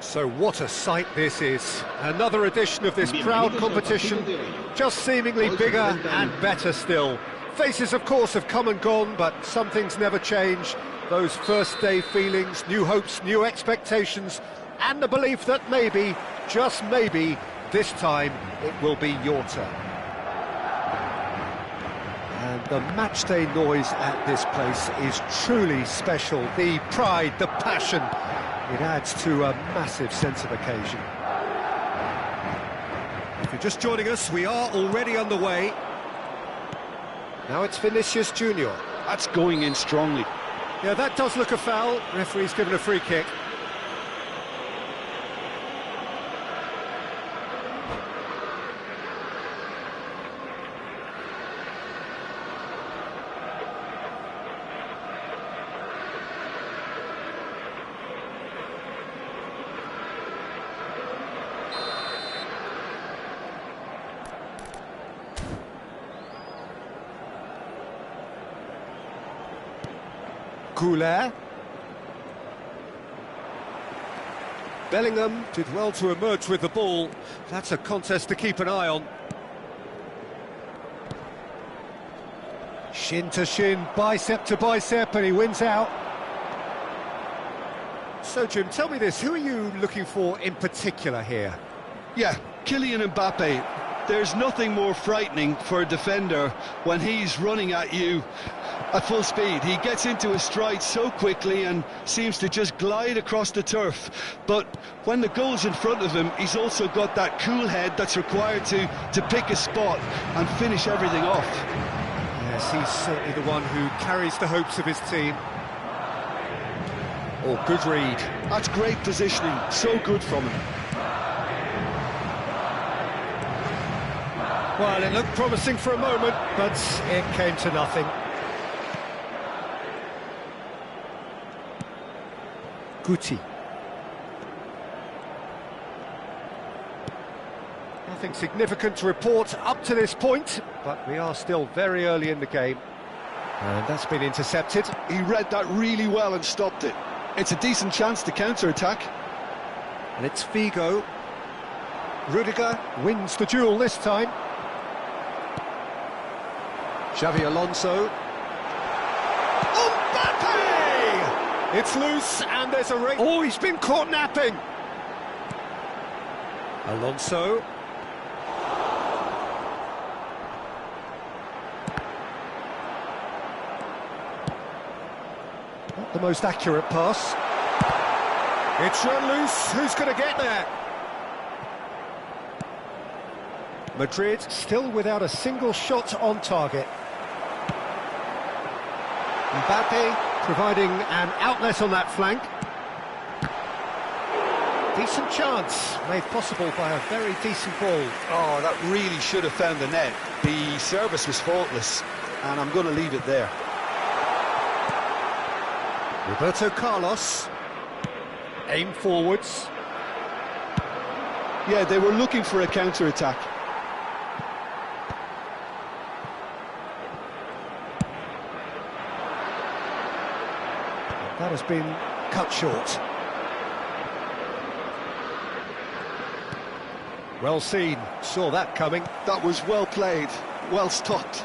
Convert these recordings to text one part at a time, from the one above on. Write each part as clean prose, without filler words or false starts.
So what a sight this is. Another edition of this proud competition, just seemingly bigger and better still. Faces, of course, have come and gone, but some things never change. Those first-day feelings, new hopes, new expectations, and the belief that maybe, just maybe, this time it will be your turn. And the matchday noise at this place is truly special. The pride, the passion. It adds to a massive sense of occasion. If you're just joining us, we are already underway. Now it's Vinicius Junior. That's going in strongly. Yeah, that does look a foul. Referee's given a free kick. Goulet. Bellingham did well to emerge with the ball. That's a contest to keep an eye on. Shin to shin, bicep to bicep, and he wins out. So, Jim, tell me this, who are you looking for in particular here? Yeah, Kylian Mbappe. There's nothing more frightening for a defender when he's running at you at full speed. He gets into his stride so quickly and seems to just glide across the turf. But when the goal's in front of him, he's also got that cool head that's required to pick a spot and finish everything off. Yes, he's certainly the one who carries the hopes of his team. Oh, good read. That's great positioning, so good from him. Well, it looked promising for a moment, but it came to nothing. Guti. Nothing significant to report up to this point, but we are still very early in the game. And that's been intercepted. He read that really well and stopped it. It's a decent chance to counter-attack. And it's Figo. Rudiger wins the duel this time. Xavi Alonso. Mbappe! It's loose and there's a ring. Oh, he's been caught napping. Alonso. Not the most accurate pass. It's run loose. Who's going to get there? Madrid still without a single shot on target. Mbappe providing an outlet on that flank. Decent chance, made possible by a very decent ball. Oh, that really should have found the net. The service was faultless, and I'm going to leave it there. Roberto Carlos. Aim forwards. Yeah, they were looking for a counter-attack. That has been cut short. Well seen, saw that coming. That was well played, well stopped.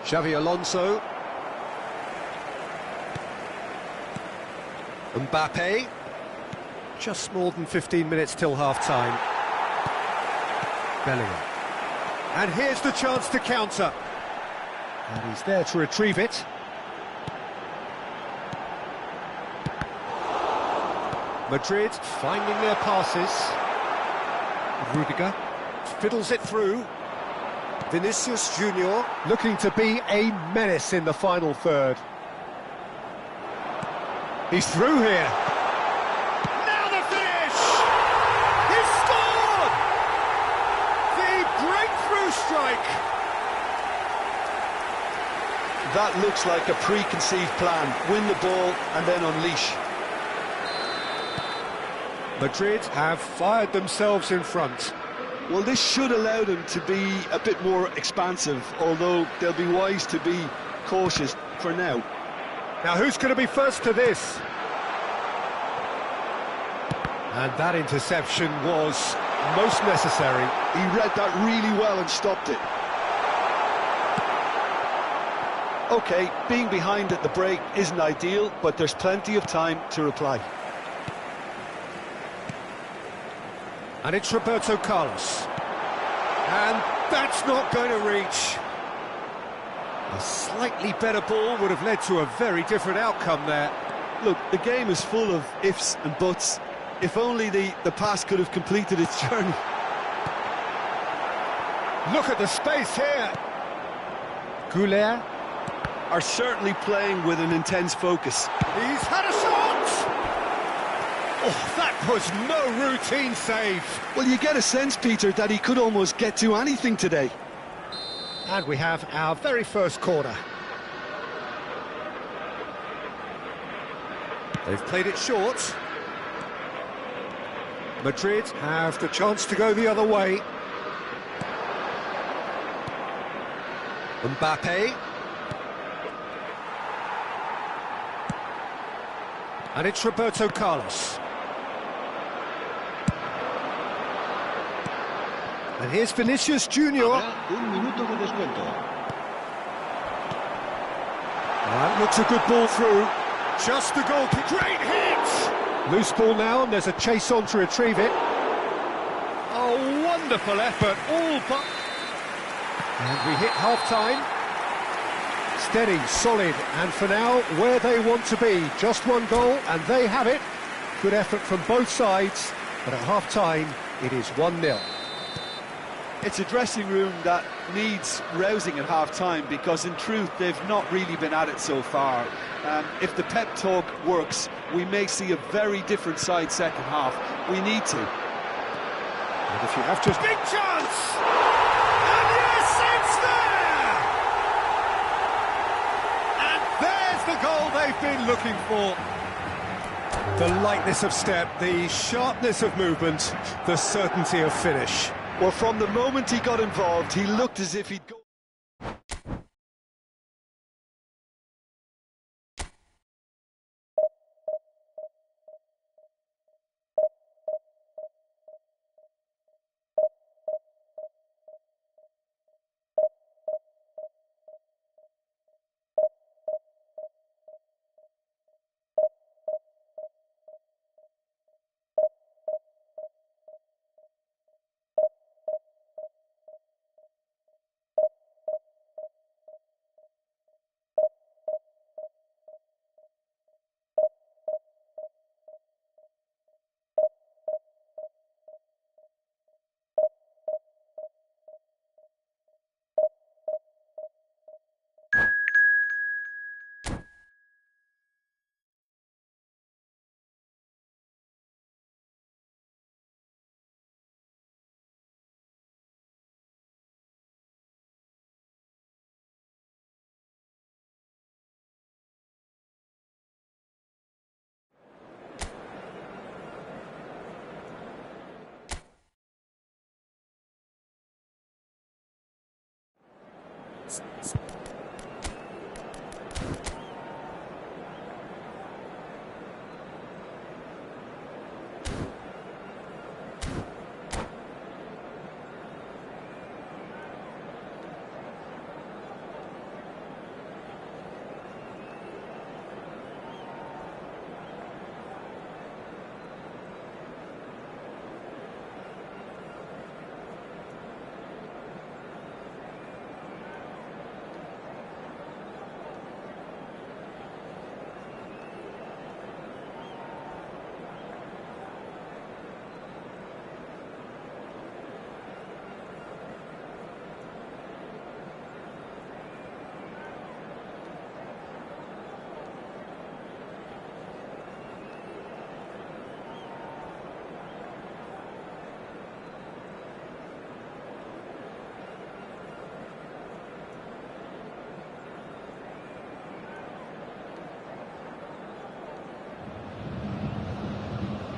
Xavi Alonso. Mbappe. Just more than 15 minutes till half-time. Bellingham. And here's the chance to counter. And he's there to retrieve it. Madrid finding their passes. Rudiger fiddles it through. Vinicius Junior looking to be a menace in the final third. He's through here. Now the finish! He's scored! The breakthrough strike! That looks like a preconceived plan. Win the ball and then unleash. Madrid have fired themselves in front. Well, this should allow them to be a bit more expansive, although they'll be wise to be cautious for now. Now who's going to be first to this? And that interception was most necessary. He read that really well and stopped it. OK, being behind at the break isn't ideal, but there's plenty of time to reply. And it's Roberto Carlos. And that's not going to reach. A slightly better ball would have led to a very different outcome there. Look, the game is full of ifs and buts. If only the pass could have completed its journey. Look at the space here. Goulet are certainly playing with an intense focus. He's had a shot! Oh, that was no routine save. Well, you get a sense, Peter, that he could almost get to anything today. And we have our very first corner. They've played it short. Madrid have the chance to go the other way. Mbappe. And it's Roberto Carlos. And here's Vinicius Junior. That looks a good ball through. Just the goal. Great hit! Loose ball now, and there's a chase on to retrieve it. A wonderful effort, all but... And we hit half-time. Steady, solid, and for now, where they want to be. Just one goal, and they have it. Good effort from both sides, but at half-time, it is 1-0. It's a dressing room that needs rousing at half-time, because in truth, they've not really been at it so far. If the pep talk works, we may see a very different side second half. We need to. And if you have just... Big chance! And yes, it's there! And there's the goal they've been looking for. The lightness of step, the sharpness of movement, the certainty of finish. Well, from the moment he got involved, he looked as if he'd go...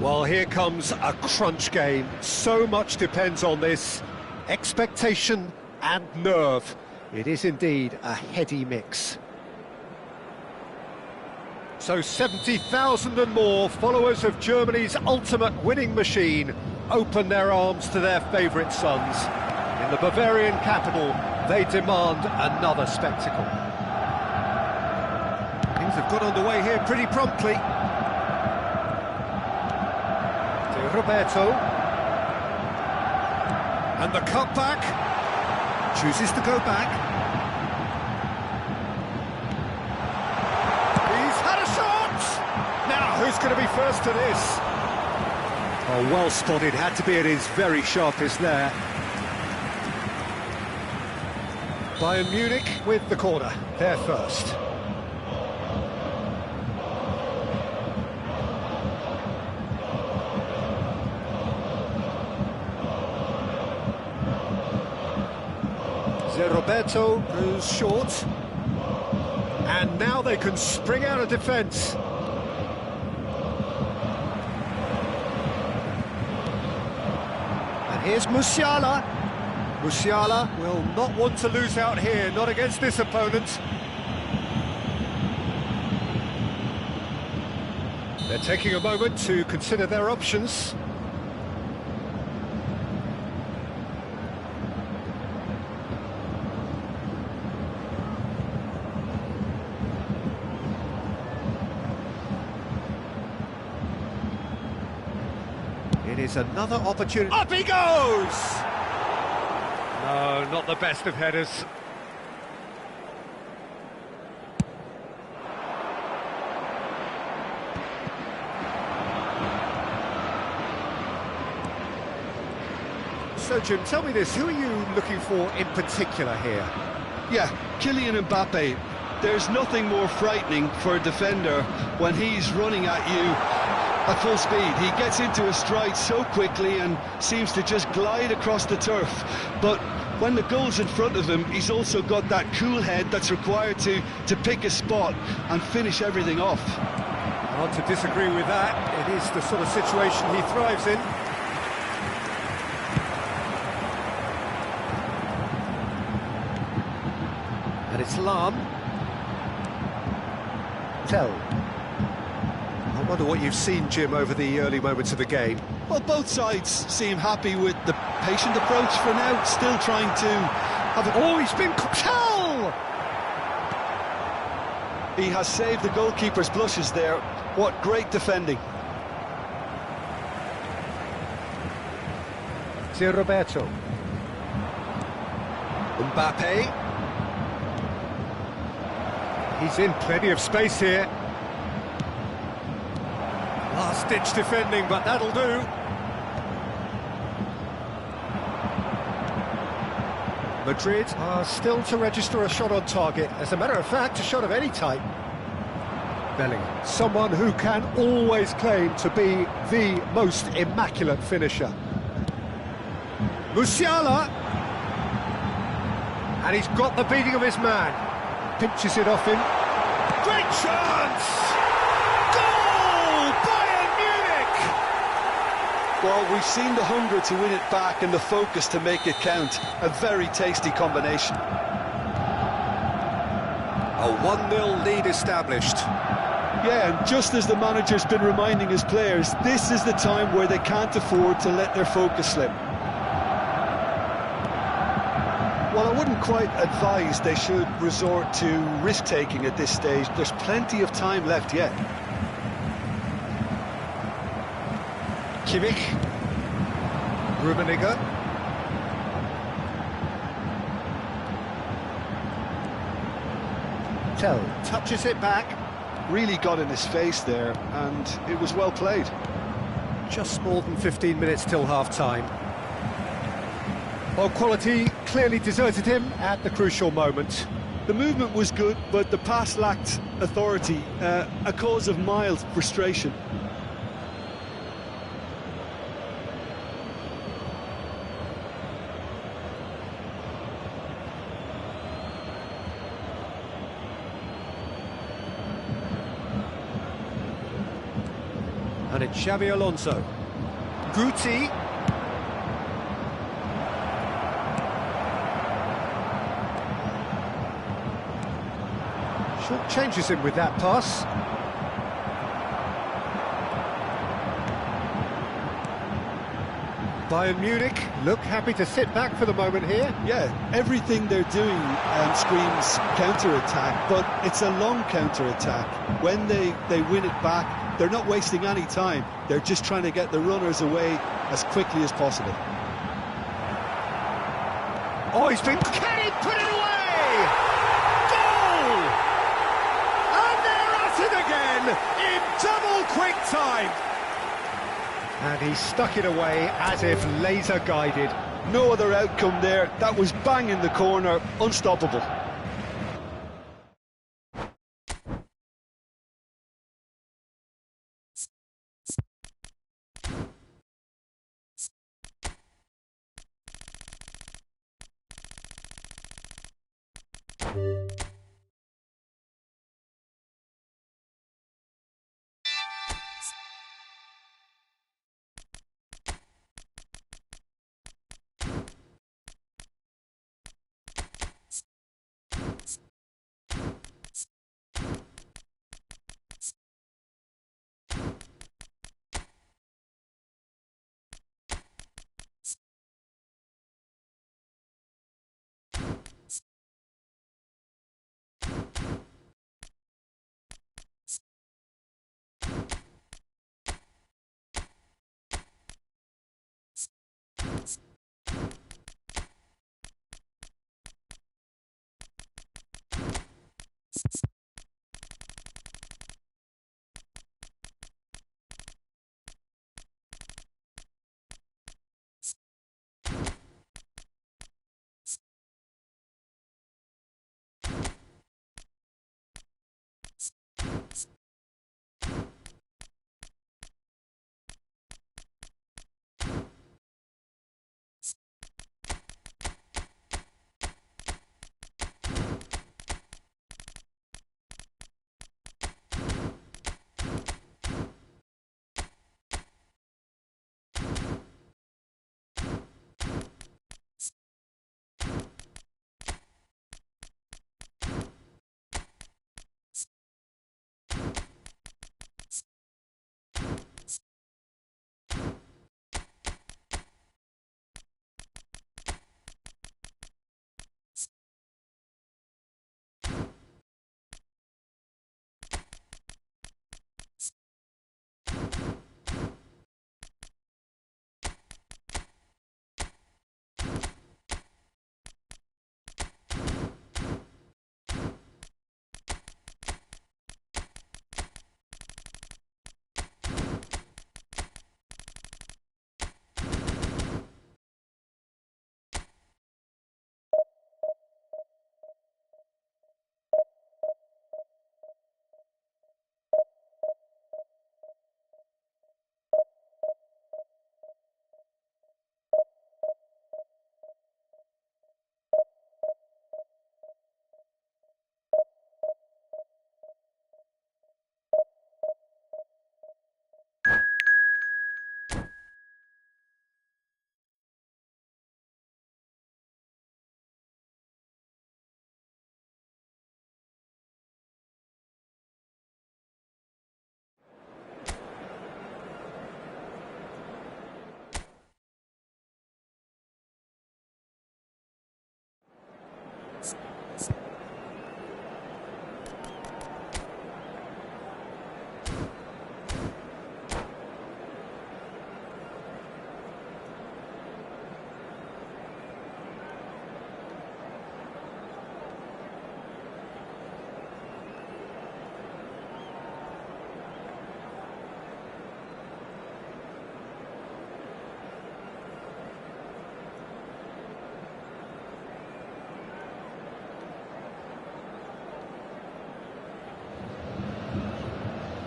Well, here comes a crunch game. So much depends on this. Expectation and nerve. It is indeed a heady mix. So 70,000 and more followers of Germany's ultimate winning machine open their arms to their favourite sons. In the Bavarian capital, they demand another spectacle. Things have got underway here pretty promptly. To Roberto. And the cutback. Chooses to go back. He's had a shot! Now, who's going to be first to this? Oh, well spotted, had to be at his very sharpest there. Bayern Munich with the corner, they're first. Roberto goes short, and now they can spring out of defence. And here's Musiala. Musiala will not want to lose out here, not against this opponent. They're taking a moment to consider their options. It is another opportunity. Up he goes! No, not the best of headers. So, Jim, tell me this, who are you looking for in particular here? Yeah, Kylian Mbappe. There's nothing more frightening for a defender when he's running at you at full speed. He gets into a stride so quickly and seems to just glide across the turf. But when the goal's in front of him, he's also got that cool head that's required to pick a spot and finish everything off. Hard to disagree with that. It is the sort of situation he thrives in. And it's Lam. Tell. I wonder what you've seen, Jim, over the early moments of the game. Well, both sides seem happy with the patient approach for now, still trying to have it. Oh, he's been... Tell! He has saved the goalkeeper's blushes there. What great defending. Zé Roberto. Mbappe. He's in plenty of space here. Last-ditch defending, but that'll do. Madrid are still to register a shot on target. As a matter of fact, a shot of any type. Bellingham, someone who can always claim to be the most immaculate finisher. Musiala! And he's got the beating of his man. Pinches it off him. Great chance! Goal! Bayern Munich! Well, we've seen the hunger to win it back and the focus to make it count. A very tasty combination. A 1-0 lead established. Yeah, and just as the manager's been reminding his players, this is the time where they can't afford to let their focus slip. Well, I wouldn't quite advise they should resort to risk-taking at this stage. There's plenty of time left yet. Kimmich. Rummenigge. Tell touches it back. Really got in his face there, and it was well played. Just more than 15 minutes till half-time. Well, quality clearly deserted him at the crucial moment. The movement was good, but the pass lacked authority, a cause of mild frustration. And it's Xabi Alonso. Guti. Short changes him with that pass. Bayern Munich look happy to sit back for the moment here. Yeah, everything they're doing screams counter-attack, but it's a long counter-attack. When they win it back, they're not wasting any time. They're just trying to get the runners away as quickly as possible. Oh, he's been... Can he put it away? Goal! And they're at it again in double quick time. And he stuck it away as if laser-guided. No other outcome there. That was bang in the corner, unstoppable.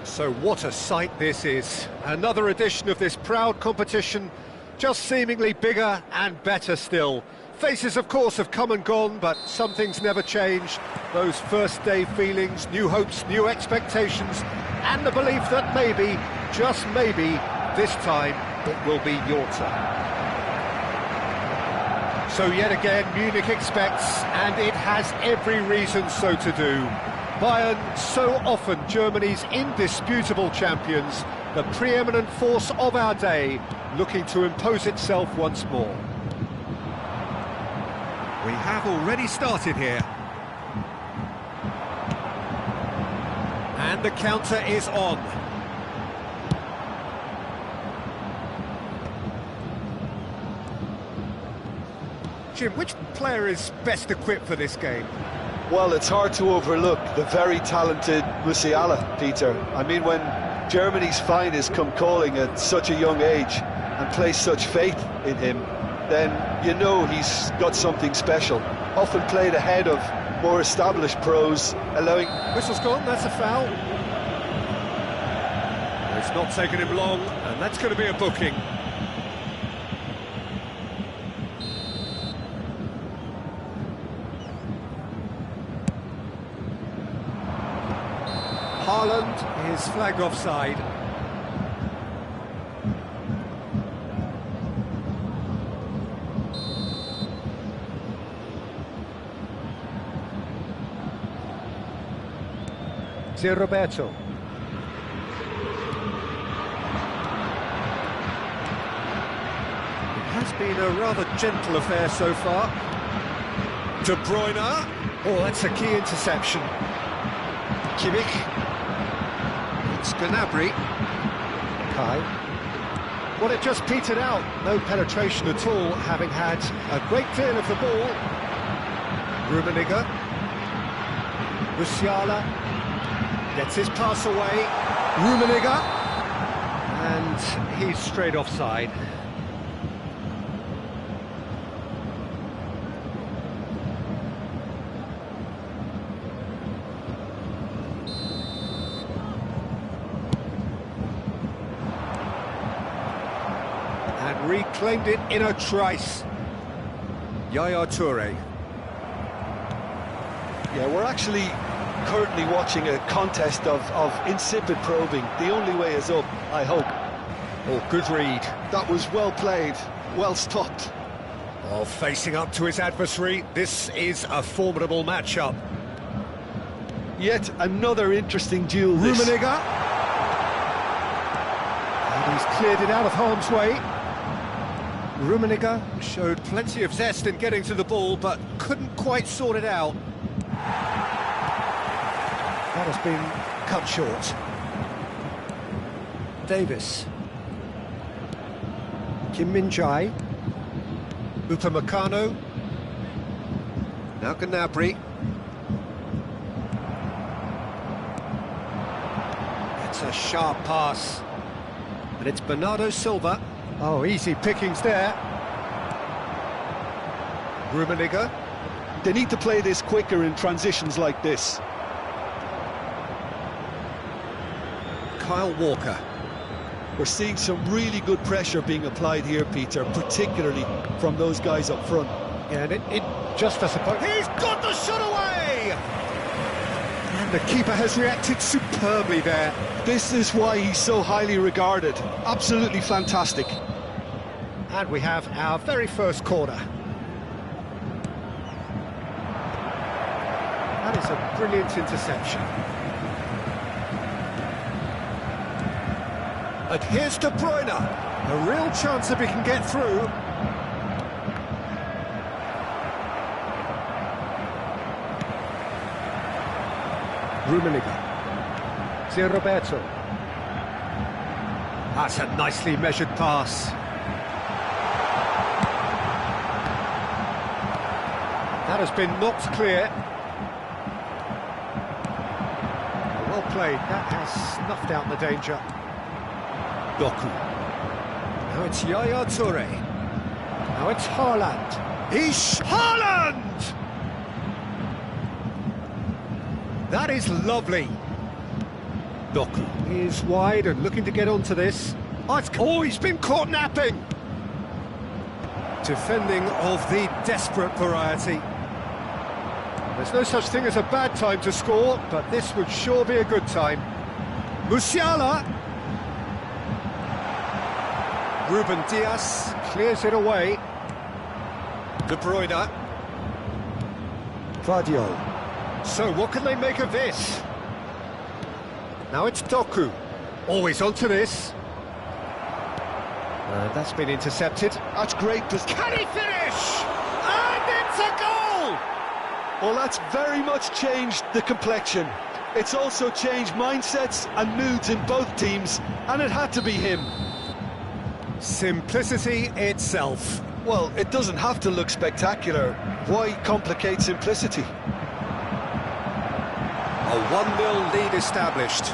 So what a sight this is. Another edition of this proud competition, just seemingly bigger and better still. Faces, of course, have come and gone, but some things never change. Those first-day feelings, new hopes, new expectations, and the belief that maybe just maybe, this time it will be your turn. So yet again, Munich expects, and it has every reason so to do. Bayern, so often Germany's indisputable champions, the preeminent force of our day, looking to impose itself once more. We have already started here. And the counter is on. Jim, which player is best equipped for this game? Well, it's hard to overlook the very talented Musiala, Peter. I mean, when Germany's finest come calling at such a young age and place such faith in him, then you know he's got something special. Often played ahead of more established pros, allowing... Whistle's gone, that's a foul. It's not taken him long, and that's going to be a booking. Haaland is flagged offside. Roberto. It has been a rather gentle affair so far. De Bruyne. Oh, that's a key interception. Kimmich. It's Gnabry. Kai. Well, it just petered out. No penetration at all, having had a great deal of the ball. Rummenigge. Musiala. Gets his pass away, Rummenigge, and he's straight offside. And reclaimed it in a trice. Yaya Toure. Yeah, we're actually currently watching a contest of insipid probing. The only way is up, I hope. Oh, good read. That was well played, well stopped. Oh, facing up to his adversary, this is a formidable matchup. Yet another interesting duel. Rummenigge. And he's cleared it out of harm's way. Rummenigge showed plenty of zest in getting to the ball, but couldn't quite sort it out. That has been cut short. Davis. Kim Min-jae. Upamecano. Now Gnabry. It's a sharp pass. And it's Bernardo Silva. Oh, easy pickings there. Rummenigge. They need to play this quicker in transitions like this. Kyle Walker. We're seeing some really good pressure being applied here, Peter, particularly from those guys up front. Yeah, and it just, I suppose... He's got the shot away! And the keeper has reacted superbly there. This is why he's so highly regarded. Absolutely fantastic. And we have our very first corner. That is a brilliant interception. And here's De Bruyne. A real chance if he can get through. Rummenigge. Roberto. That's a nicely measured pass. That has been knocked clear. Well played. That has snuffed out the danger. Doku. Now it's Yaya Toure. Now it's Haaland. He's Haaland! That is lovely. Doku is wide and looking to get onto this. Oh, he's been caught napping. Defending of the desperate variety. There's no such thing as a bad time to score, but this would sure be a good time. Musiala. Ruben Dias clears it away. De Bruyne. Vardiol. So what can they make of this? Now it's Doku. Always onto this. That's been intercepted. That's great. Can he finish? And it's a goal! Well, that's very much changed the complexion. It's also changed mindsets and moods in both teams, and it had to be him. Simplicity itself. Well, it doesn't have to look spectacular. Why complicate simplicity? A 1-0 lead established.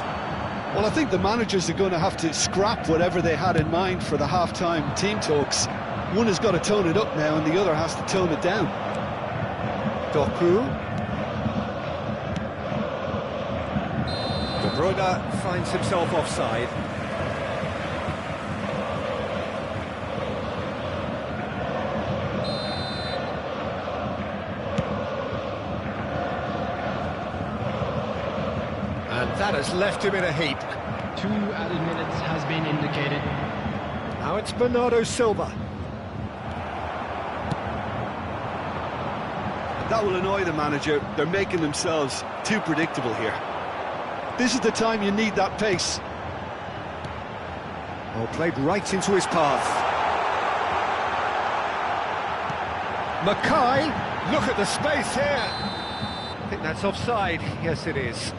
Well, I think the managers are going to have to scrap whatever they had in mind for the half-time team talks. One has got to tone it up now, and the other has to tone it down. Doku. De Bruyne finds himself offside. And that has left him in a heap. 2 added minutes has been indicated. Now it's Bernardo Silva. That will annoy the manager. They're making themselves too predictable here. This is the time you need that pace. Oh, played right into his path. Mackay, look at the space here. I think that's offside. Yes, it is.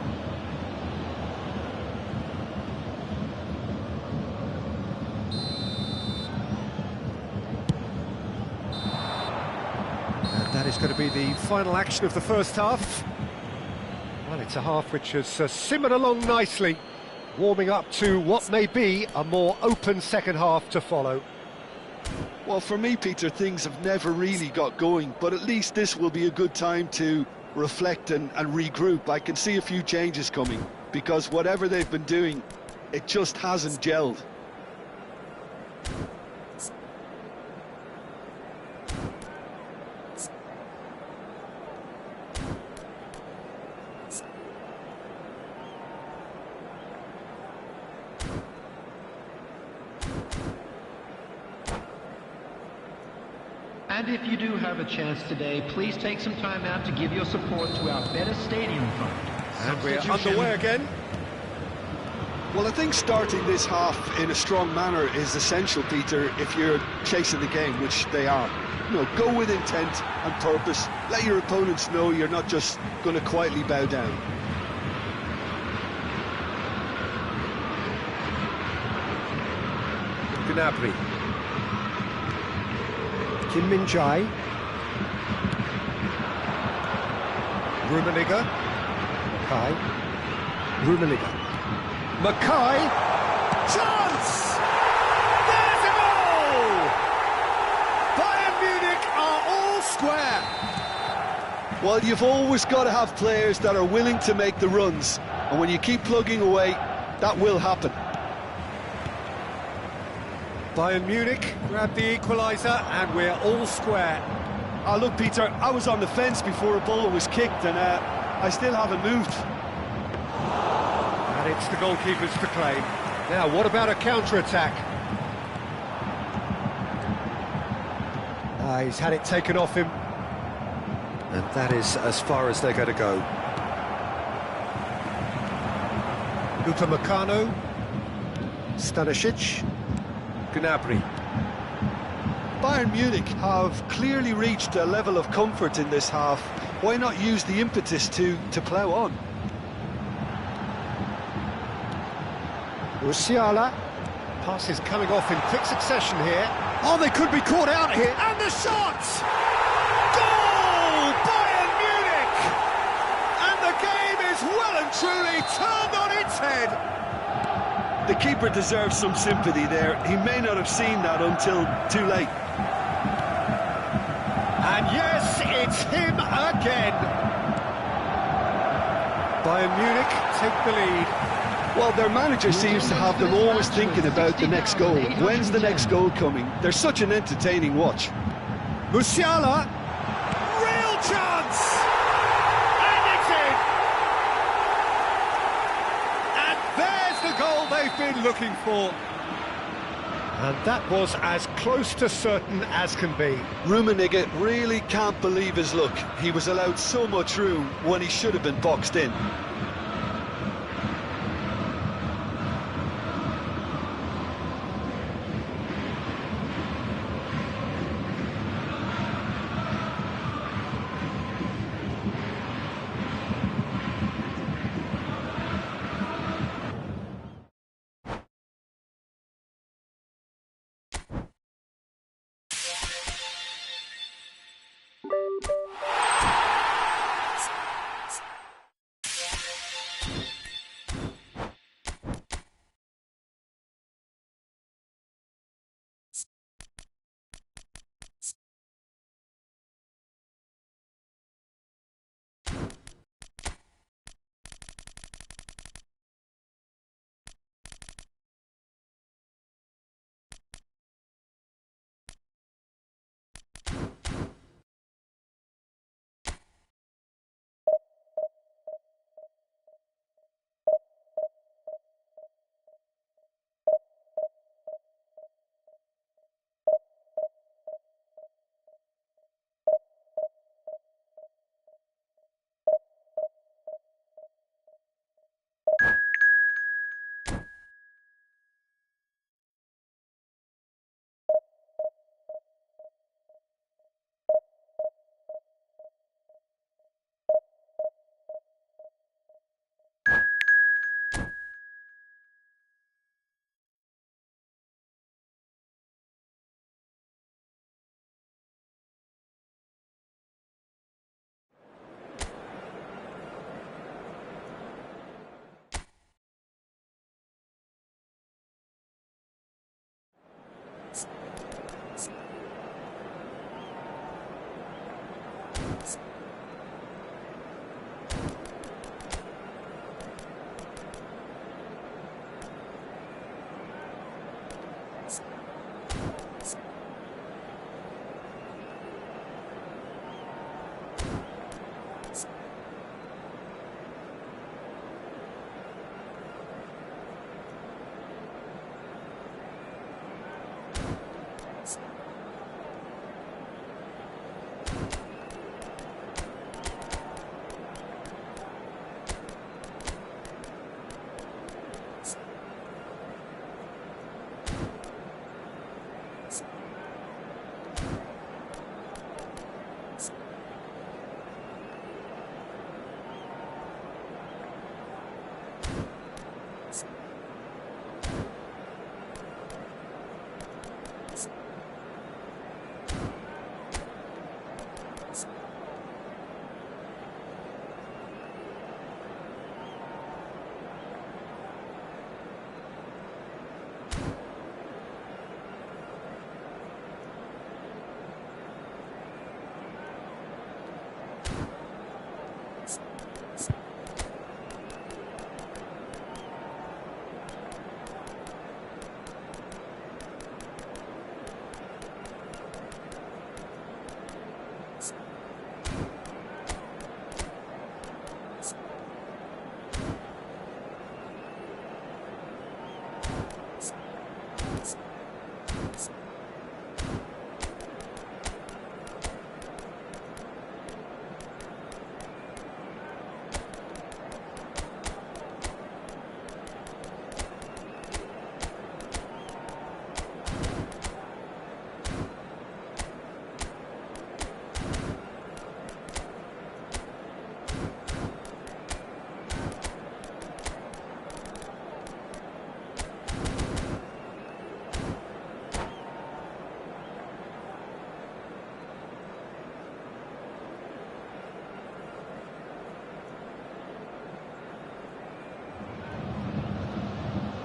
And that is going to be the final action of the first half. Well, it's a half which has simmered along nicely, warming up to what may be a more open second half to follow. Well, for me, Peter, things have never really got going, but at least this will be a good time to reflect and regroup. I can see a few changes coming, because whatever they've been doing, it just hasn't gelled. And if you do have a chance today, please take some time out to give your support to our better stadium fund. And we're underway again. Well, I think starting this half in a strong manner is essential, Peter, if you're chasing the game, which they are. You know, go with intent and purpose. Let your opponents know you're not just going to quietly bow down. Gnabry. Kim Min-jae. Rummenigge. Mackay. Rummenigge. Mackay. Chance! There's a goal! Bayern Munich are all square. Well, you've always got to have players that are willing to make the runs. And when you keep plugging away, that will happen. Bayern Munich grab the equaliser and we're all square. Oh, look, Peter, I was on the fence before a ball was kicked and I still haven't moved. And it's the goalkeeper's to claim. Now, what about a counter-attack? He's had it taken off him. And that is as far as they're going to go. Upamecano. Stanisic. Gnabry. Bayern Munich have clearly reached a level of comfort in this half. Why not use the impetus to plough on? Musiala. Passes coming off in quick succession here. Oh, they could be caught out here. And the shot! Goal! Bayern Munich! And the game is well and truly turned on its head. The keeper deserves some sympathy there. He may not have seen that until too late. And yes, it's him again. Bayern Munich take the lead. Well, their manager seems to have them always thinking about the next goal. When's the next goal coming? They're such an entertaining watch. Musiala. Real chance! And it's in! And there's the goal they've been looking for. And that was as close to certain as can be. Rummenigge really can't believe his luck. He was allowed so much room when he should have been boxed in.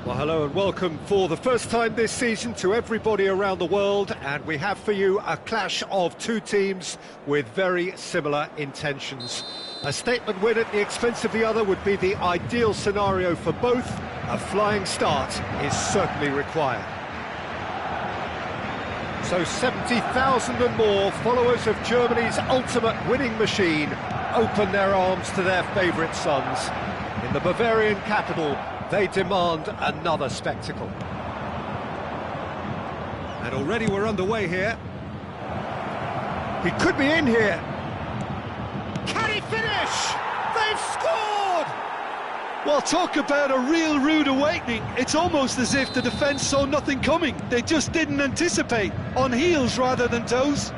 Well, hello and welcome for the first time this season to everybody around the world, and we have for you a clash of two teams with very similar intentions. A statement win at the expense of the other would be the ideal scenario for both. A flying start is certainly required. So 70,000 and more followers of Germany's ultimate winning machine open their arms to their favourite sons. In the Bavarian capital, they demand another spectacle. And already we're underway here. He could be in here. Can he finish? They've scored! Well, talk about a real rude awakening. It's almost as if the defence saw nothing coming. They just didn't anticipate. On heels rather than toes.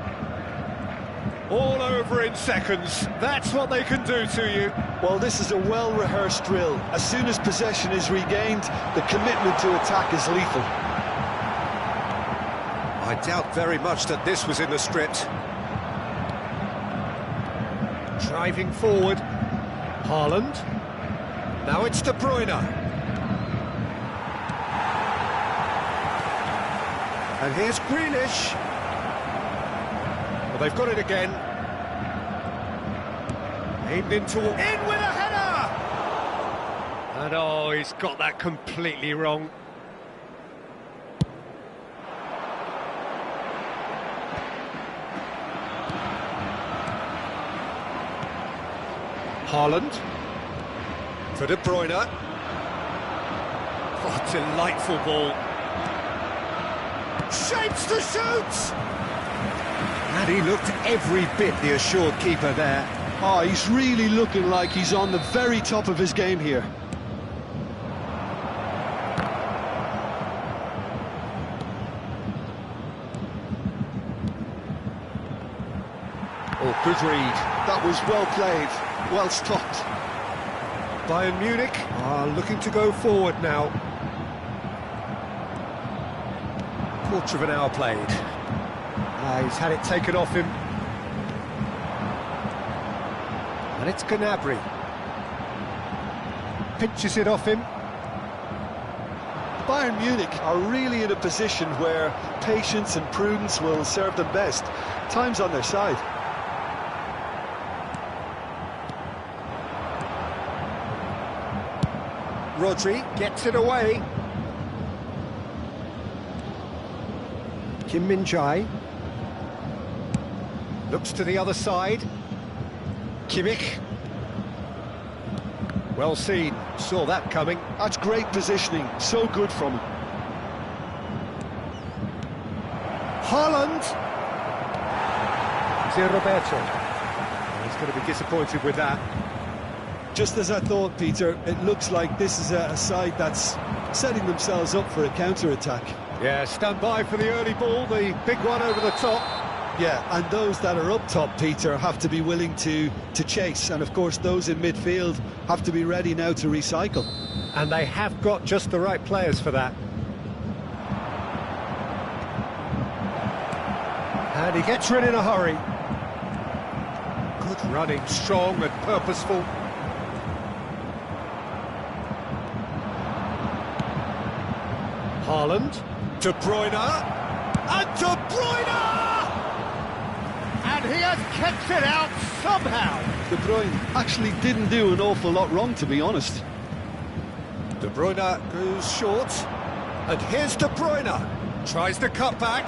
All over in seconds. That's what they can do to you. Well, this is a well-rehearsed drill. As soon as possession is regained, the commitment to attack is lethal. I doubt very much that this was in the script. Driving forward. Haaland. Now it's De Bruyne. And here's Grealish. Well, they've got it again. Aimed in with a header! And oh, he's got that completely wrong. Haaland. For De Bruyne. Oh, delightful ball. Shapes to shoot! And he looked every bit the assured keeper there. Oh, he's really looking like he's on the very top of his game here. Oh, good read. That was well played, well stopped. Bayern Munich are looking to go forward now. Quarter of an hour played. He's had it taken off him. And it's Gnabry. Pinches it off him. Bayern Munich are really in a position where patience and prudence will serve them best. Time's on their side. Rodri gets it away. Kim Min-jae looks to the other side. Kimmich. Well seen, saw that coming. That's great positioning, so good from him. Haaland. Roberto. He's going to be disappointed with that. Just as I thought, Peter, it looks like this is a side that's setting themselves up for a counter-attack. Yeah, stand by for the early ball, the big one over the top. Yeah, and those that are up top, Peter, have to be willing to chase. And, of course, those in midfield have to be ready now to recycle. And they have got just the right players for that. And he gets rid in a hurry. Good running, strong and purposeful. Haaland. De Bruyne. And De Bruyne! And he has kept it out somehow. De Bruyne actually didn't do an awful lot wrong, to be honest. De Bruyne goes short. And here's De Bruyne. Tries to cut back.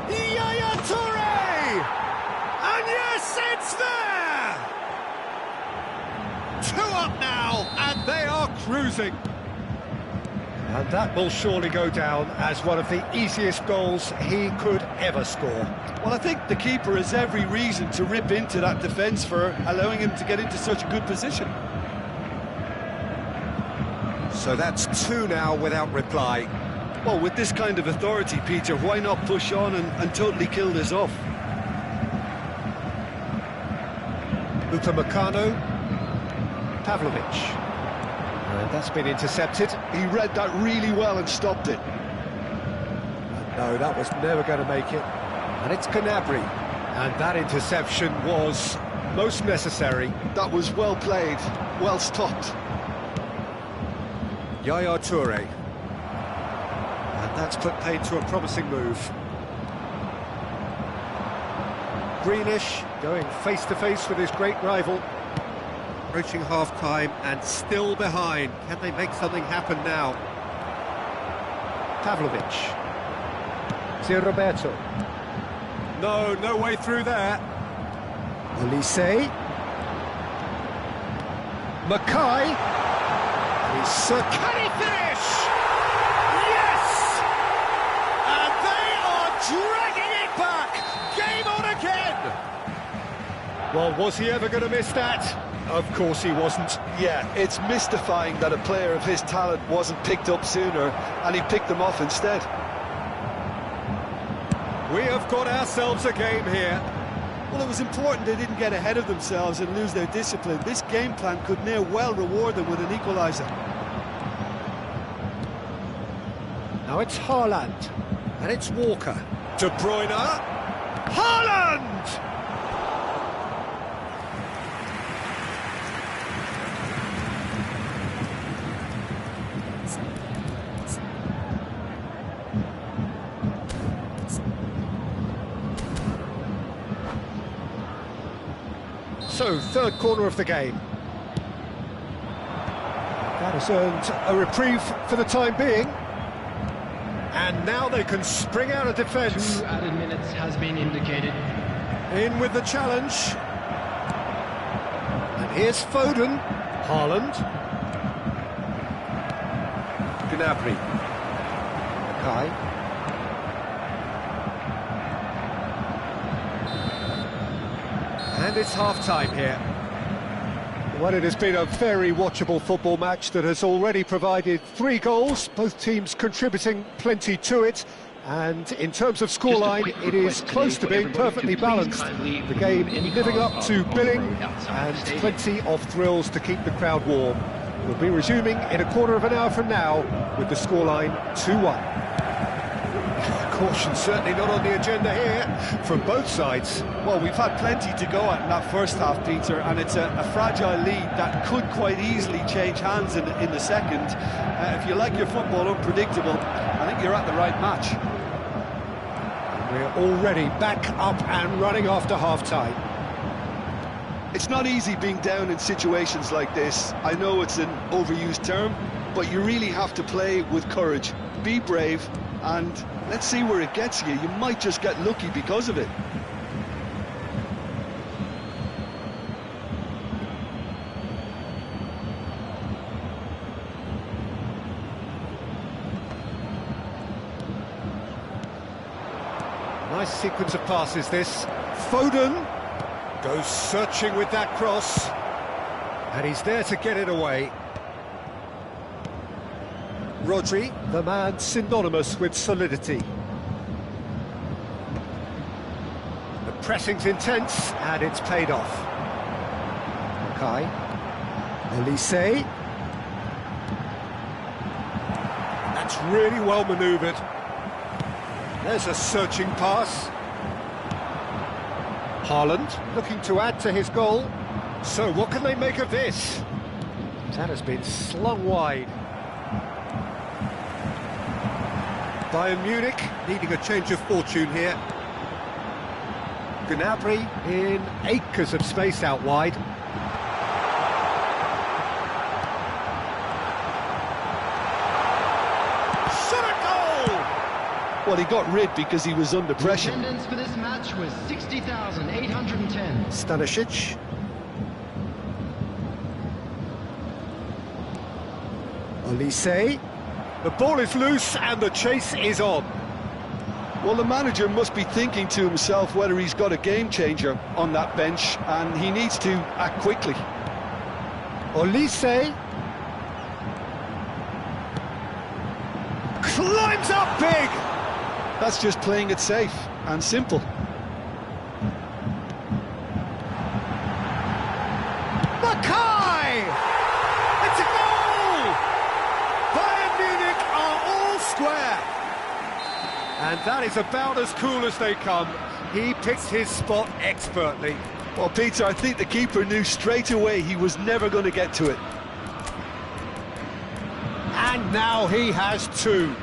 Yaya Toure! And yes, it's there! 2 up now, and they are cruising. And that will surely go down as one of the easiest goals he could ever score. Well, I think the keeper has every reason to rip into that defence for allowing him to get into such a good position. So that's 2 now without reply. Well, with this kind of authority, Peter, why not push on and totally kill this off? Upamecano. Pavlovic. And that's been intercepted. He read that really well and stopped it. No, that was never going to make it. And it's Gnabry. And that interception was most necessary. That was well played, well stopped. Yaya Toure. And that's put paid to a promising move. Grealish going face-to-face with his great rival. Approaching half-time and still behind. Can they make something happen now? Pavlovic. Roberto. No way through there. Olise. Mackay. Can he finish? dragging it back! Game on again! Well, was he ever going to miss that? Of course he wasn't. Yeah, it's mystifying that a player of his talent wasn't picked up sooner, and he picked them off instead. We have got ourselves a game here. Well, it was important they didn't get ahead of themselves and lose their discipline. This game plan could near well reward them with an equaliser. Now it's Haaland, and it's Walker. De Bruyne. Haaland! So, third corner of the game. That has earned a reprieve for the time being. And now they can spring out of defence. 2 added minutes has been indicated. In with the challenge. And here's Foden. Haaland. Gnabry. Kai. And it's half-time here. Well, it has been a very watchable football match that has already provided 3 goals, both teams contributing plenty to it. And in terms of scoreline, it is close to being perfectly balanced. The game living up to billing and plenty of thrills to keep the crowd warm. We'll be resuming in a quarter of an hour from now with the scoreline 2-1. Caution certainly not on the agenda here from both sides. Well, we've had plenty to go at in that first half, Peter, and it's a fragile lead that could quite easily change hands in the second. If you like your football unpredictable, I think you're at the right match. We're already back up and running after half-time. It's not easy being down in situations like this. I know it's an overused term, but you really have to play with courage. Be brave, and let's see where it gets you. You might just get lucky because of it. Nice sequence of passes, this. Foden goes searching with that cross. And he's there to get it away. Rodri, the man synonymous with solidity. The pressing's intense, and it's paid off. Kai. Elise. That's really well manoeuvred. There's a searching pass. Haaland looking to add to his goal. So what can they make of this? That has been slung wide. Bayern Munich needing a change of fortune here. Gnabry in acres of space out wide. Shot a goal! Well, he got rid because he was under pressure. Attendance for this match was 60,810. Stanisic. Elise. The ball is loose and the chase is on. Well, the manager must be thinking to himself whether he's got a game changer on that bench, and he needs to act quickly. Elise climbs up big. That's just playing it safe and simple. Mackay! It's a goal! Bayern Munich are all square. And that is about as cool as they come. He picked his spot expertly. Well, Peter, I think the keeper knew straight away he was never going to get to it. And now he has 2.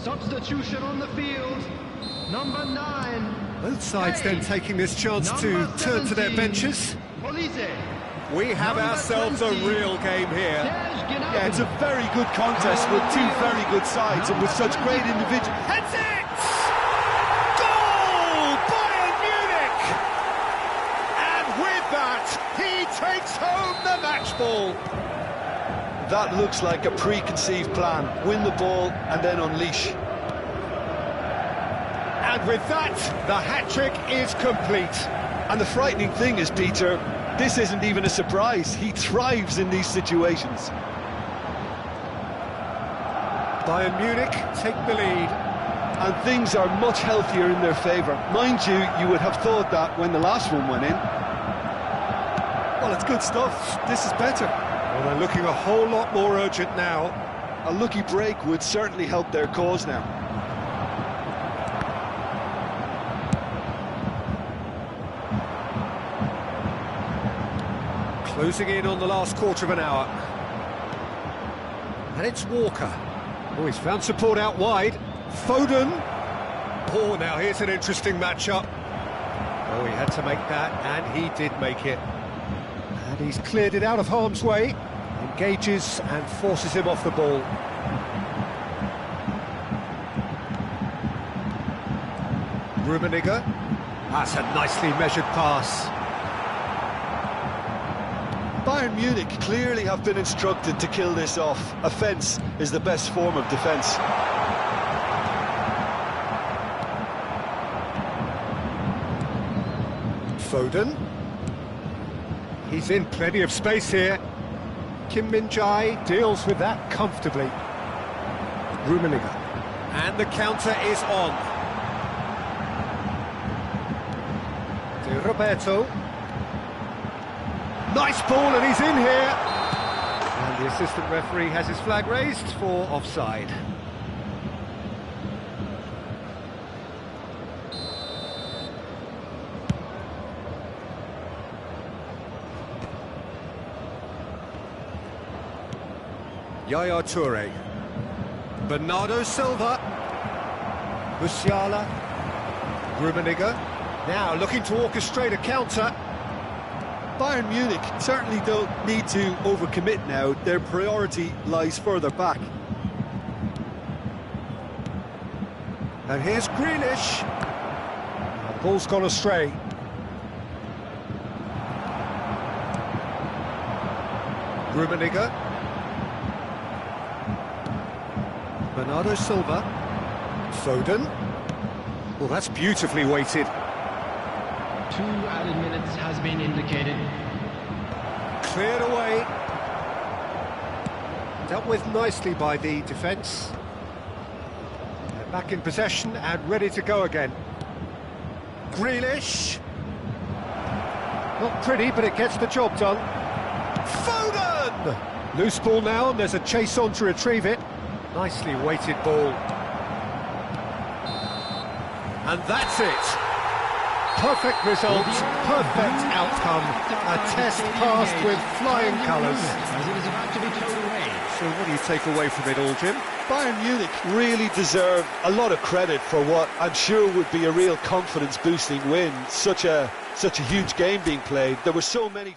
Substitution on the field. Number 9. Both sides then taking this chance to turn to their benches. We have ourselves a real game here. Yeah, it's a very good contest with two very good sides and with such great individuals. Heads it! Goal! Bayern Munich! And with that, he takes home the match ball. That looks like a preconceived plan. Win the ball and then unleash. And with that, the hat-trick is complete. And the frightening thing is, Peter, this isn't even a surprise. He thrives in these situations. Bayern Munich take the lead. And things are much healthier in their favour. Mind you, you would have thought that when the last one went in. Well, it's good stuff. This is better. Well, they're looking a whole lot more urgent now. A lucky break would certainly help their cause now. Closing in on the last quarter of an hour. And it's Walker. Oh, he's found support out wide. Foden. Oh, now here's an interesting matchup. Oh, he had to make that, and he did make it. And he's cleared it out of harm's way. Engages and forces him off the ball. Rummenigge. That's a nicely measured pass. Bayern Munich clearly have been instructed to kill this off. Offence is the best form of defence. Foden. He's in plenty of space here. Kim Min-jae deals with that comfortably. Rummenigge. And the counter is on. De Roberto. Nice ball, and he's in here. And the assistant referee has his flag raised for offside. Yaya Toure. Bernardo Silva. Musiala. Rummenigge. Now looking to orchestrate a counter. Bayern Munich certainly don't need to overcommit now. Their priority lies further back. And here's Grealish. The ball's gone astray. Rummenigge. Bernardo Silva. Foden. Well, that's beautifully weighted. 2 added minutes has been indicated. Cleared away. Dealt with nicely by the defence. They're back in possession and ready to go again. Grealish. Not pretty, but it gets the job done. Foden! Loose ball now, and there's a chase on to retrieve it. Nicely weighted ball. And that's it. Perfect result, perfect outcome, a test passed with flying colours. As it is about to be towed away. So what do you take away from it all, Jim? Bayern Munich really deserve a lot of credit for what I'm sure would be a real confidence-boosting win. Such a huge game being played. There were so many...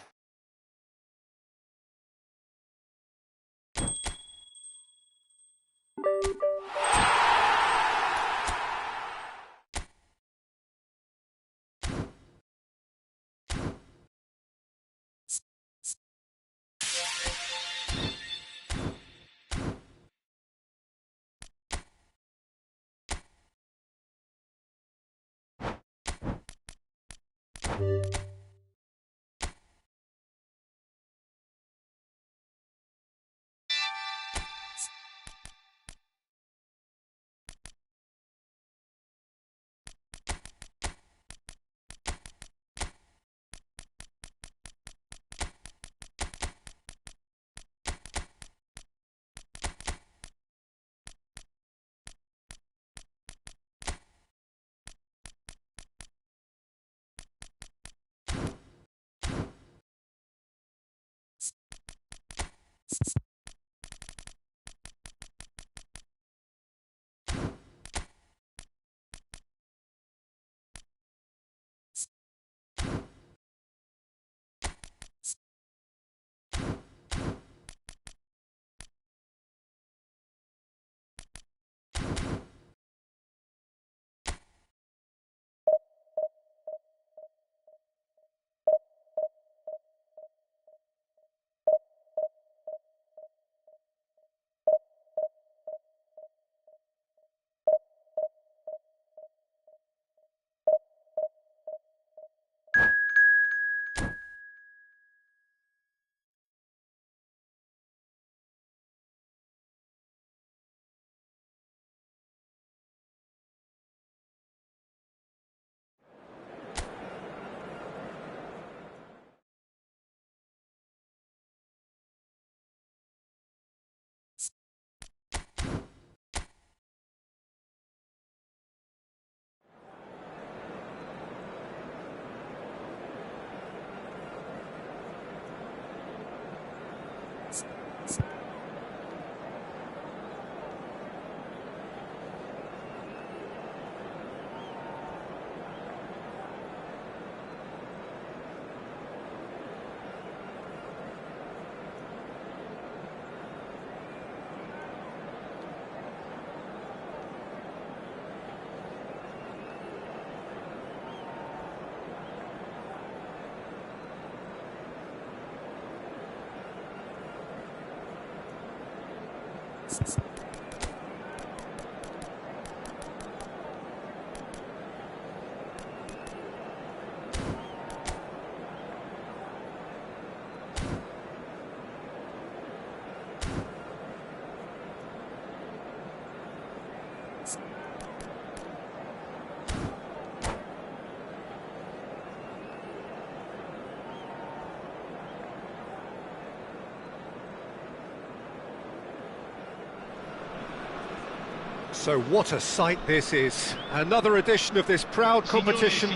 So what a sight this is. Another edition of this proud competition,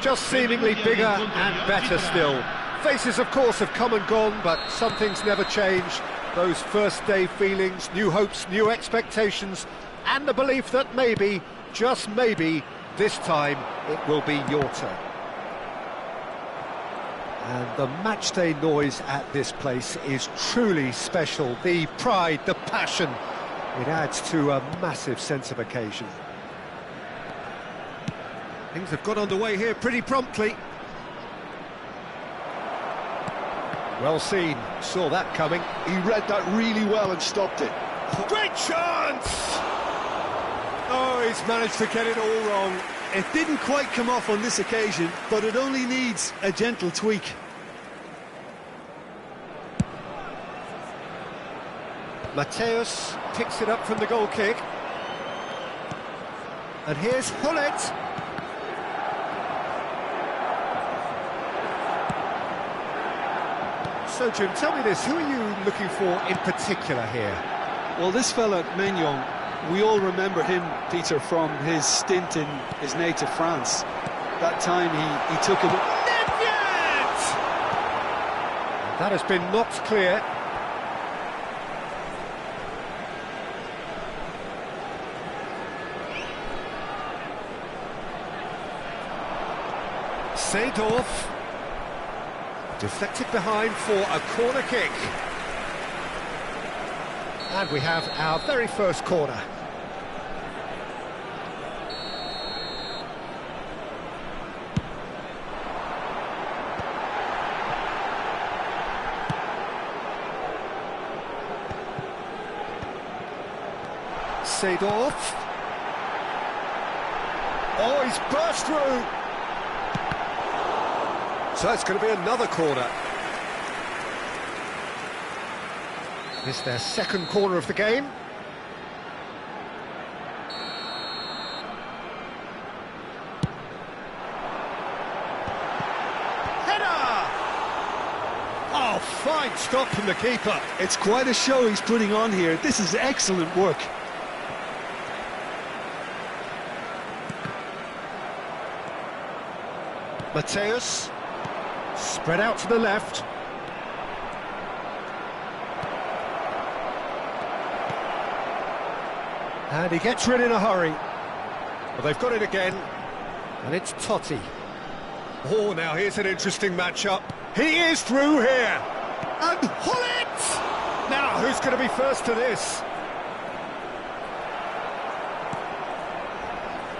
just seemingly bigger and better still. Faces, of course, have come and gone, but some things never change. Those first day feelings, new hopes, new expectations, and the belief that maybe, just maybe, this time it will be your turn. And the matchday noise at this place is truly special. The pride, the passion, it adds to a massive sense of occasion. Things have got underway here pretty promptly. Well seen, saw that coming. He read that really well and stopped it. Great chance! Oh, he's managed to get it all wrong. It didn't quite come off on this occasion, but it only needs a gentle tweak. Mateus picks it up from the goal kick. And here's Hullet. So, Jim, tell me this, who are you looking for in particular here? Well, this fella, Maignan, we all remember him, Peter, from his stint in his native France. That time he took him... That has been knocked clear. Seedorf, deflected behind for a corner kick. And we have our very first corner. Seedorf. Oh, he's burst through. So it's going to be another corner. It's their second corner of the game. Header! Oh, fine stop from the keeper. It's quite a show he's putting on here. This is excellent work. Mateus. Spread out to the left. And he gets rid in a hurry. Well, they've got it again. And it's Totti. Oh, now here's an interesting matchup. He is through here. And Hullet! Now, who's going to be first to this?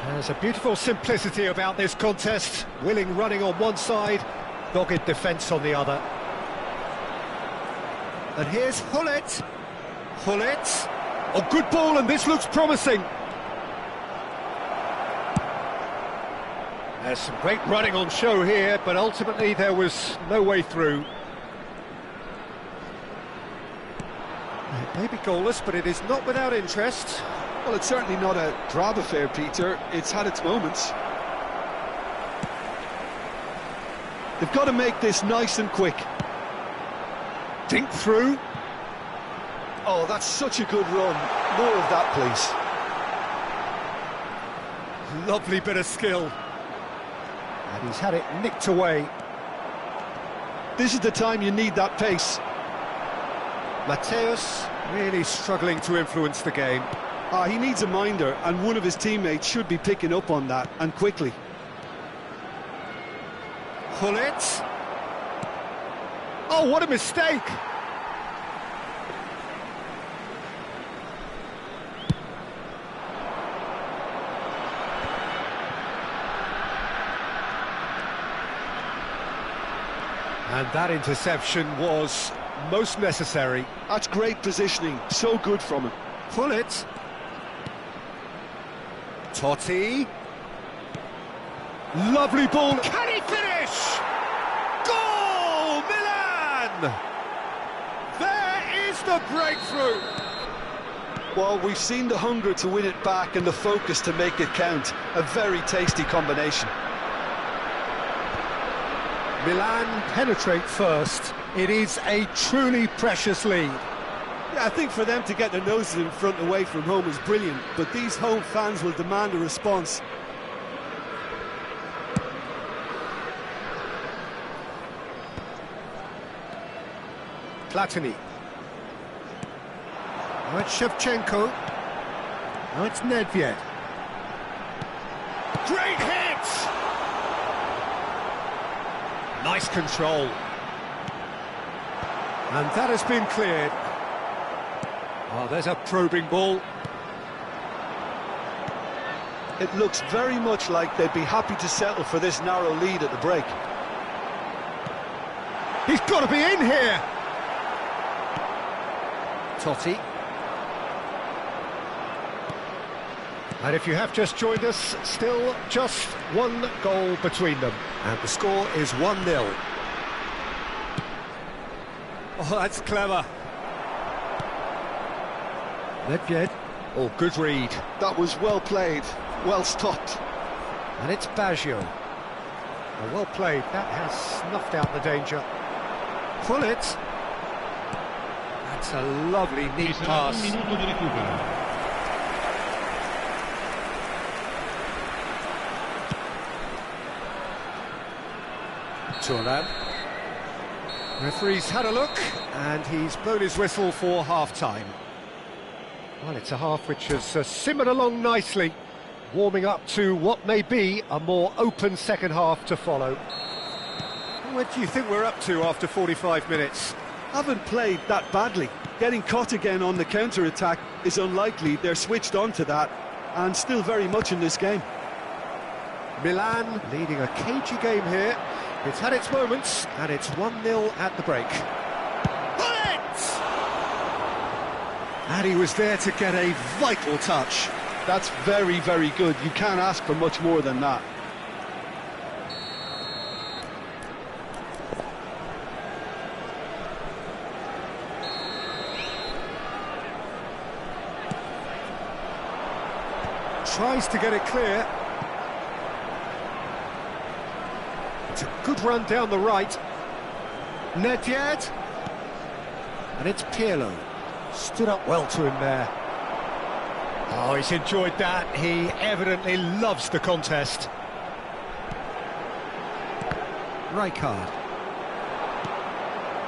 There's a beautiful simplicity about this contest. Willing running on one side, dogged defence on the other. And here's Hullet. Hullet. Oh, good ball, and this looks promising. There's some great running on show here, but ultimately there was no way through. It may be goalless, but it is not without interest. Well, it's certainly not a drab affair, Peter. It's had its moments. They've got to make this nice and quick. Dink through. Oh, that's such a good run. More of that, please. Lovely bit of skill. And he's had it nicked away. This is the time you need that pace. Mateus really struggling to influence the game. He needs a minder, and one of his teammates should be picking up on that, and quickly. Hullet. Oh, what a mistake! And that interception was most necessary. That's great positioning, so good from him. Pull it. Totti. Lovely ball. Can he finish? Goal! Milan! There is the breakthrough. Well, we've seen the hunger to win it back and the focus to make it count. A very tasty combination. Milan penetrate first. It is a truly precious lead. Yeah, I think for them to get their noses in front away from home is brilliant, but these home fans will demand a response. Platini. Now it's Shevchenko. Now it's Nedved. Great hit! Nice control. And that has been cleared. Oh, there's a probing ball. It looks very much like they'd be happy to settle for this narrow lead at the break. He's got to be in here! Totti. And if you have just joined us, still just one goal between them. And the score is 1-0. Oh, that's clever. Nedved. Oh, good read. That was well played, well stopped. And it's Baggio. Oh, well played. That has snuffed out the danger. Pull it. That's a lovely, neat pass. Turan. Referee's had a look, and he's blown his whistle for half-time. Well, it's a half which has simmered along nicely, warming up to what may be a more open second half to follow. What do you think we're up to after 45 minutes? Haven't played that badly. Getting caught again on the counter-attack is unlikely. They're switched on to that, and still very much in this game. Milan leading a cagey game here. It's had its moments, and it's 1-0 at the break. Bullet! And he was there to get a vital touch. That's very, very good. You can't ask for much more than that. Tries to get it clear. It's a good run down the right. Nedved. And it's Pirlo. Stood up well to him there. Oh, he's enjoyed that. He evidently loves the contest. Rijkaard.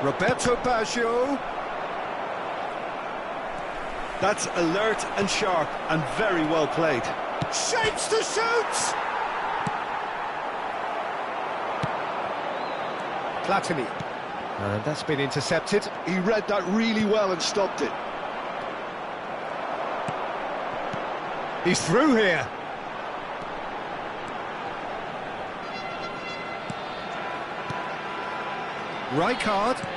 Roberto Baggio. That's alert and sharp and very well played. Shapes to shoot! Platini. And that's been intercepted. He read that really well and stopped it. He's through here. Rijkaard.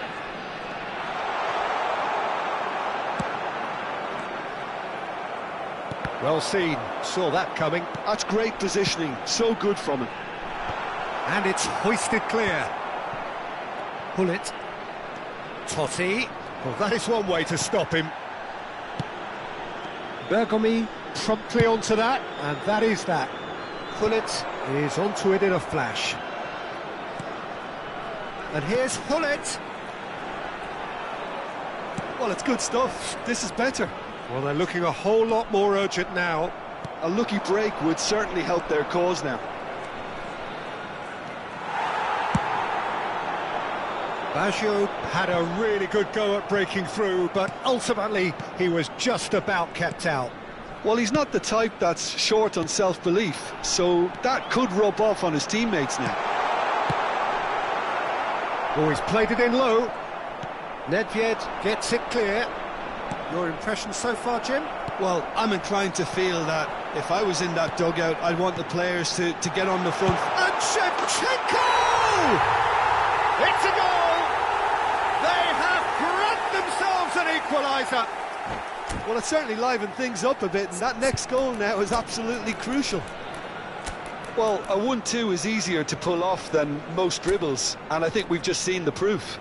Well seen, saw that coming. That's great positioning, so good from him. And it's hoisted clear. Pull it. Totti. Well, that is one way to stop him. Bergomi promptly onto that, and that is that. Hullet is onto it in a flash. And here's Hullet. Well, it's good stuff. This is better. Well, they're looking a whole lot more urgent now. A lucky break would certainly help their cause now. Baggio had a really good go at breaking through, but ultimately he was just about kept out. Well, he's not the type that's short on self-belief, so that could rub off on his teammates now. Oh, he's played it in low. Nedved gets it clear. Your impression so far, Jim? Well, I'm inclined to feel that if I was in that dugout, I'd want the players to get on the front. And Shevchenko! It's a goal! They have grabbed themselves an equaliser. Well, it certainly livened things up a bit, and that next goal now is absolutely crucial. Well, a 1-2 is easier to pull off than most dribbles, and I think we've just seen the proof.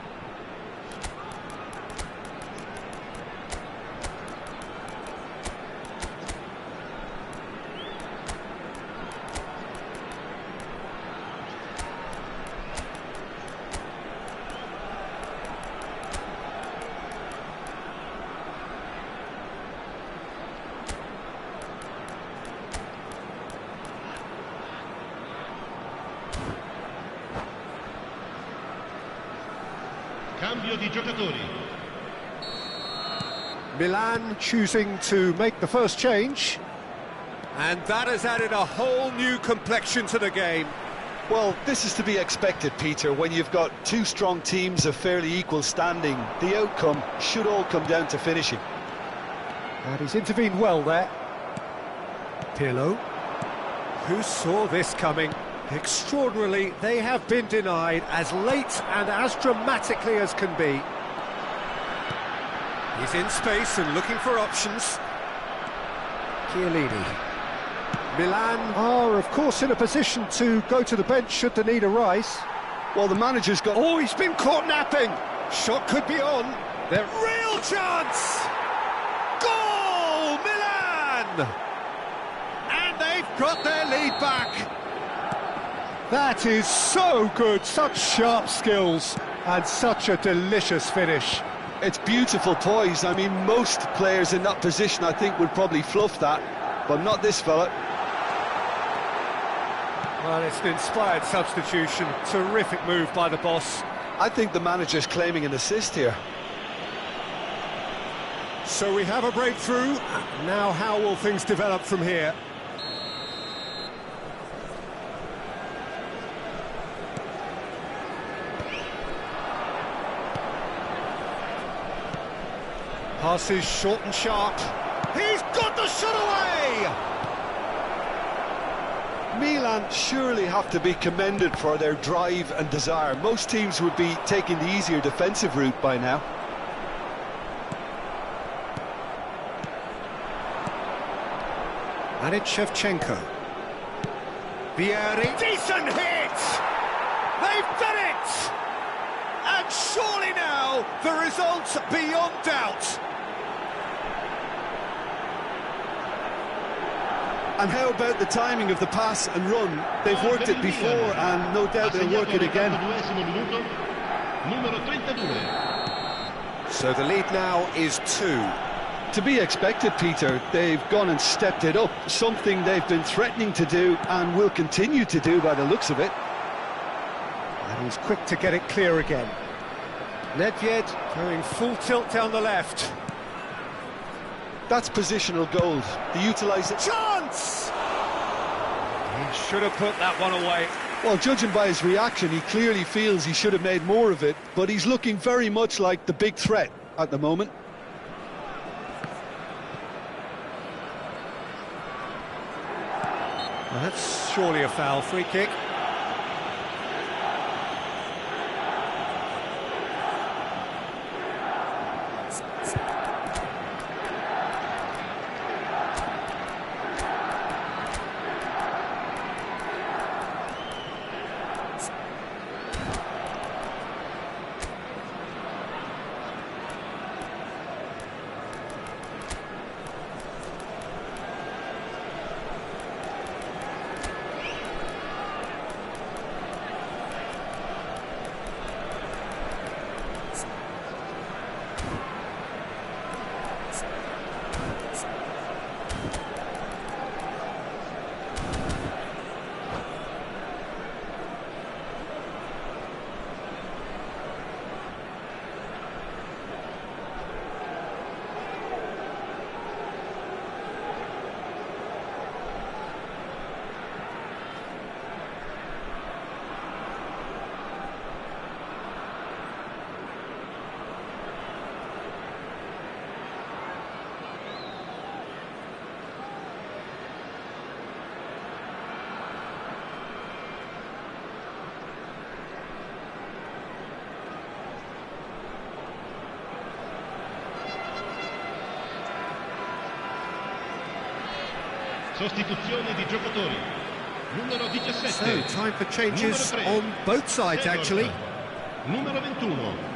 Cambio di giocatori. Milan choosing to make the first change. And that has added a whole new complexion to the game. Well, this is to be expected, Peter. When you've got two strong teams of fairly equal standing, the outcome should all come down to finishing. And he's intervened well there. Pirlo. Who saw this coming? Extraordinarily, they have been denied as late and as dramatically as can be. He's in space and looking for options. Chiellini. Milan are, of course, in a position to go to the bench should the need arise. Well, the manager's got... Oh, he's been caught napping! Shot could be on. Their real chance! Goal! Milan! And they've got their lead back. That is so good, such sharp skills, and such a delicious finish. It's beautiful poise. I mean, most players in that position, I think, would probably fluff that, but not this fella. Well, it's an inspired substitution. Terrific move by the boss. I think the manager's claiming an assist here. So we have a breakthrough. Now how will things develop from here? Passes short and sharp. He's got the shot away! Milan surely have to be commended for their drive and desire. Most teams would be taking the easier defensive route by now. And it's Shevchenko. Vieri. Decent hit! They've done it! And surely now, the result's beyond doubt. And how about the timing of the pass and run? They've worked it before, and no doubt they'll work it again. So the lead now is 2. To be expected, Peter. They've gone and stepped it up, something they've been threatening to do and will continue to do by the looks of it. And he's quick to get it clear again. Nedved going full tilt down the left. That's positional gold. The utilisation. Chance! He should have put that one away. Well, judging by his reaction, he clearly feels he should have made more of it, but he's looking very much like the big threat at the moment. Well, that's surely a foul. Free kick. Sostituzione di giocatori. Numero 17. So, time for changes on both sides, actually. Numero 21.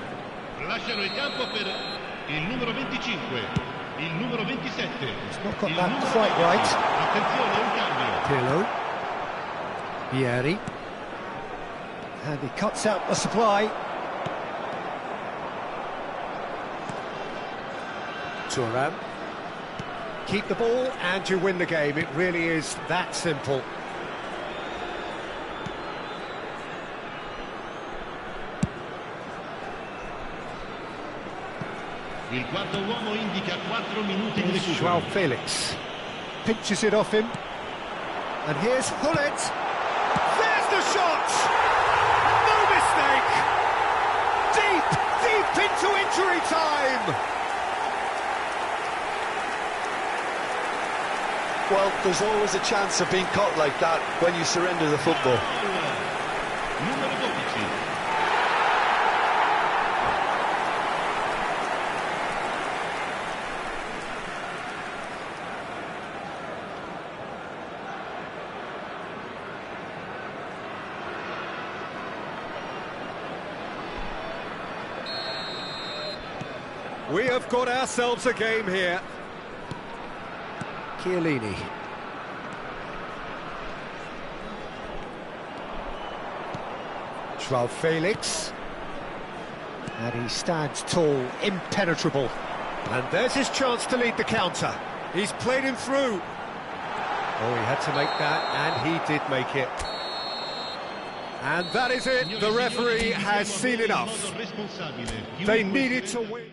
Lasciano il campo per il numero 25. Il numero 27. He's not got that quite right. Attenzione, un cambio. Pirlo. Vieri. And he cuts out the supply. Thuram. Keep the ball and you win the game. It really is that simple. Il quarto uomo indica 4 minuti di recupero. Joao Felix pinches it off him. And here's Hullet. There's the shot! No mistake! Deep into injury time! Well, there's always a chance of being caught like that when you surrender the football. Numero 12. We have got ourselves a game here. Chiellini. Joao Felix. And he stands tall, impenetrable. And there's his chance to lead the counter. He's played him through. Oh, he had to make that, and he did make it. And that is it. The referee has seen enough. They needed to win.